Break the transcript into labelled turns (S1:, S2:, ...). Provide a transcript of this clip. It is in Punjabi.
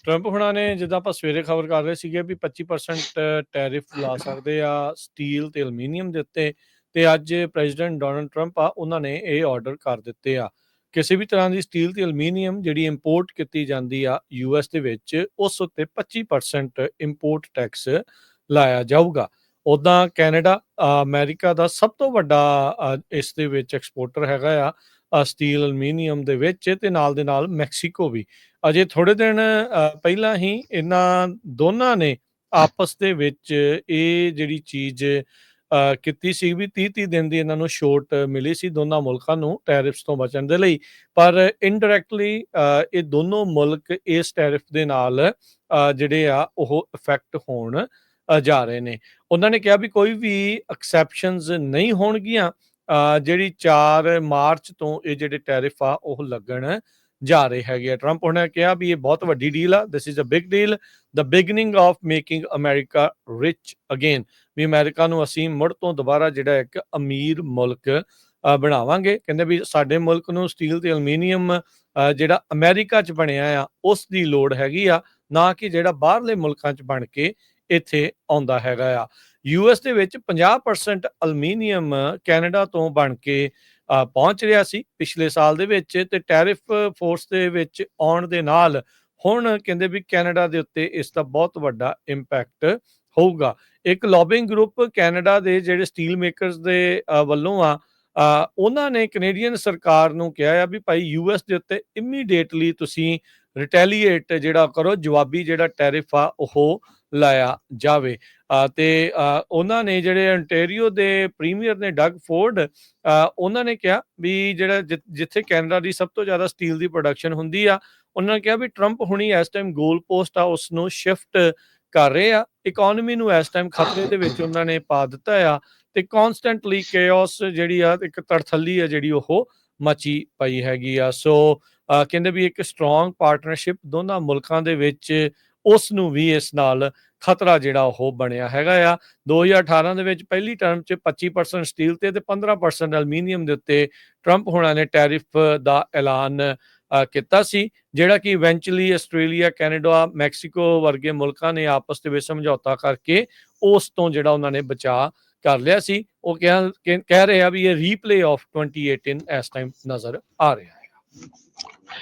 S1: ਟਰੰਪ ਹੁਣਾਂ ਨੇ ਜਿੱਦਾਂ ਆਪਾਂ ਸਵੇਰੇ ਖਬਰ ਕਰ ਰਹੇ ਸੀਗੇ ਵੀ 25% ਟੈਰਿਫ ਲਾ ਸਕਦੇ ਆ ਸਟੀਲ ਤੇ ਐਲੂਮੀਨੀਅਮ ਦੇ ਉੱਤੇ, ਤੇ ਅੱਜ ਪ੍ਰੈਜ਼ੀਡੈਂਟ ਡੋਨਲਡ ਟਰੰਪ ਆ ਉਹਨਾਂ ਨੇ ਇਹ ਆਰਡਰ ਕਰ ਦਿੱਤੇ ਆ। ਕਿਸੇ ਵੀ ਤਰ੍ਹਾਂ ਦੀ ਸਟੀਲ ਤੇ ਐਲੂਮੀਨੀਅਮ ਜਿਹੜੀ ਇੰਪੋਰਟ ਕੀਤੀ ਜਾਂਦੀ ਆ ਯੂਐਸ ਦੇ ਵਿੱਚ, ਉਸ ਉੱਤੇ 25% ਇੰਪੋਰਟ ਟੈਕਸ ਲਾਇਆ ਜਾਊਗਾ। ਉੱਦਾਂ ਕੈਨੇਡਾ ਅਮਰੀਕਾ ਦਾ ਸਭ ਤੋਂ ਵੱਡਾ ਇਸ ਦੇ ਵਿੱਚ ਐਕਸਪੋਰਟਰ ਹੈਗਾ ਆ ਸਟੀਲ ਐਲੂਮੀਨੀਅਮ ਦੇ ਵਿੱਚ, ਤੇ ਨਾਲ ਦੇ ਨਾਲ ਮੈਕਸੀਕੋ ਵੀ। ਅਜੇ ਥੋੜੇ ਦਿਨ ਪਹਿਲਾਂ ਹੀ ਇਹਨਾਂ ਦੋਨਾਂ ਨੇ ਆਪਸ ਦੇ ਵਿੱਚ ਇਹ ਜਿਹੜੀ ਚੀਜ਼ ਕੀਤੀ ਸੀ ਵੀ 30-30 ਦਿਨ ਦੀ ਇਹਨਾਂ ਨੂੰ ਛੋਟ ਮਿਲੀ ਸੀ ਦੋਨਾਂ ਮੁਲਕਾਂ ਨੂੰ ਟੈਰਿਫਸ ਤੋਂ ਬਚਣ ਦੇ ਲਈ, ਪਰ ਇਨਡਾਇਰੈਕਟਲੀ ਇਹ ਦੋਨੋਂ ਮੁਲਕ ਇਸ ਟੈਰਿਫ ਦੇ ਨਾਲ ਜਿਹੜੇ ਆ ਉਹ ਇਫੈਕਟ ਹੋਣ ਜਾ ਰਹੇ ਨੇ। ਉਹਨਾਂ ਨੇ ਕਿਹਾ ਵੀ ਕੋਈ ਵੀ ਐਕਸੈਪਸ਼ਨਸ ਨਹੀਂ ਹੋਣਗੀਆਂ, ਜਿਹੜੀ 4 ਮਾਰਚ ਤੋਂ ਇਹ ਜਿਹੜੇ ਟੈਰਿਫ ਆ ਉਹ ਲੱਗਣ ਜਾ ਰਹੇ ਹੈਗੇ ਆ। ਟਰੰਪ ਉਹਨੇ ਕਿਹਾ ਵੀ ਇਹ ਬਹੁਤ ਵੱਡੀ ਡੀਲ ਆ, this is a big deal, the beginning of making America rich again, we America ਨੂੰ ਅਸੀਂ ਮੁੜ ਤੋਂ ਦੁਬਾਰਾ ਜਿਹੜਾ ਇੱਕ ਅਮੀਰ ਮੁਲਕ ਬਣਾਵਾਂਗੇ। ਕਹਿੰਦੇ ਵੀ ਸਾਡੇ ਮੁਲਕ ਨੂੰ ਸਟੀਲ ਤੇ ਐਲੂਮੀਨੀਅਮ ਜਿਹੜਾ ਅਮਰੀਕਾ 'ਚ ਬਣਿਆ ਆ ਉਸ ਦੀ ਲੋੜ ਹੈਗੀ ਆ, ਨਾ ਕਿ ਜਿਹੜਾ ਬਾਹਰਲੇ ਮੁਲਕਾਂ 'ਚ ਬਣ ਕੇ ਇੱਥੇ ਆਉਂਦਾ ਹੈਗਾ ਆ। ਯੂਐਸ ਦੇ ਵਿੱਚ 50% ਐਲੂਮੀਨੀਅਮ ਕੈਨੇਡਾ ਤੋਂ ਬਣ ਕੇ ਪਹੁੰਚ ਰਿਹਾ ਸੀ ਪਿਛਲੇ ਸਾਲ ਦੇ ਵਿੱਚ, ਤੇ ਟੈਰਿਫ ਫੋਰਸ ਦੇ ਵਿੱਚ ਆਉਣ ਦੇ ਨਾਲ ਹੁਣ ਕਹਿੰਦੇ ਵੀ ਕੈਨੇਡਾ ਦੇ ਉੱਤੇ ਇਸ ਦਾ ਬਹੁਤ ਵੱਡਾ ਇੰਪੈਕਟ ਹੋਊਗਾ। ਇੱਕ ਲੌਬਿੰਗ ਗਰੁੱਪ ਕੈਨੇਡਾ ਦੇ ਜਿਹੜੇ ਸਟੀਲ ਮੇਕਰਸ ਦੇ ਵੱਲੋਂ ਆ, ਉਹਨਾਂ ਨੇ ਕੈਨੇਡੀਅਨ ਸਰਕਾਰ ਨੂੰ ਕਿਹਾ ਆ ਵੀ ਭਾਈ ਯੂਐਸ ਦੇ ਉੱਤੇ ਇਮੀਡੀਏਟਲੀ ਤੁਸੀਂ ਰਿਟੈਲੀਏਟ ਜਿਹੜਾ ਕਰੋ, ਜਵਾਬੀ ਜਿਹੜਾ ਟੈਰਿਫ ਆ ਉਹ ਲਾਇਆ ਜਾਵੇ। ਤੇ ਉਹਨਾਂ ਨੇ ਜਿਹੜੇ ontario ਦੇ ਪ੍ਰੀਮੀਅਰ ਨੇ ਡਗ ਫੋਰਡ, ਉਹਨਾਂ ਨੇ ਕਿਹਾ ਵੀ ਜਿਹੜਾ ਜਿੱਥੇ ਕੈਨੇਡਾ ਦੀ ਸਭ ਤੋਂ ਜ਼ਿਆਦਾ ਸਟੀਲ ਦੀ ਪ੍ਰੋਡਕਸ਼ਨ ਹੁੰਦੀ ਆ, ਉਹਨਾਂ ਨੇ ਕਿਹਾ ਵੀ ਟਰੰਪ ਹੁਣੀ ਇਸ ਟਾਈਮ ਗੋਲ ਪੋਸਟ ਆ ਉਸ ਨੂੰ ਸ਼ਿਫਟ ਕਰ ਰਹੇ ਆ, ਇਕਨੋਮੀ ਨੂੰ ਇਸ ਟਾਈਮ ਖਤਰੇ ਦੇ ਵਿੱਚ ਉਹਨਾਂ ਨੇ ਪਾ ਦਿੱਤਾ ਆ, ਤੇ ਕੌਨਸਟੈਂਟਲੀ ਕੇਓਸ ਜਿਹੜੀ ਆ ਇੱਕ ਤੜਥੱਲੀ ਆ ਜਿਹੜੀ ਉਹ ਮਚੀ ਪਈ ਹੈਗੀ ਆ। ਸੋ ਕਹਿੰਦੇ ਵੀ ਇੱਕ ਸਟਰੋਂਗ ਪਾਰਟਨਰਸ਼ਿਪ ਦੋਨਾਂ ਮੁਲਕਾਂ ਦੇ ਵਿੱਚ, ਉਸ ਨੂੰ ਵੀ ਇਸ ਨਾਲ ਖਤਰਾ ਜਿਹੜਾ ਉਹ ਬਣਿਆ ਹੈਗਾ ਆ। 2018 ਦੇ ਵਿੱਚ ਪਹਿਲੀ ਟਰਮ 'ਚ 25% ਸਟੀਲ ਤੇ 15% ਐਲੂਮੀਨੀਅਮ ਦੇ ਉੱਤੇ ਟਰੰਪ ਹੋਣਾ ਨੇ ਟੈਰਿਫ ਦਾ ਐਲਾਨ ਕੀਤਾ ਸੀ, ਜਿਹੜਾ ਕਿ ਇਵੈਂਚੁਅਲੀ ਆਸਟ੍ਰੇਲੀਆ, ਕੈਨੇਡਾ, ਮੈਕਸੀਕੋ ਵਰਗੇ ਮੁਲਕਾਂ ਨੇ ਆਪਸ ਦੇ ਵਿੱਚ ਸਮਝੌਤਾ ਕਰਕੇ ਉਸ ਤੋਂ ਜਿਹੜਾ ਉਹਨਾਂ ਨੇ ਬਚਾਅ ਕਰ ਲਿਆ ਸੀ। ਉਹ ਕਹਿ ਰਹੇ ਆ ਵੀ ਇਹ ਰੀਪਲੇ ਆਫ 2018 ਇਸ ਟਾਈਮ ਨਜ਼ਰ ਆ ਰਿਹਾ ਹੈ।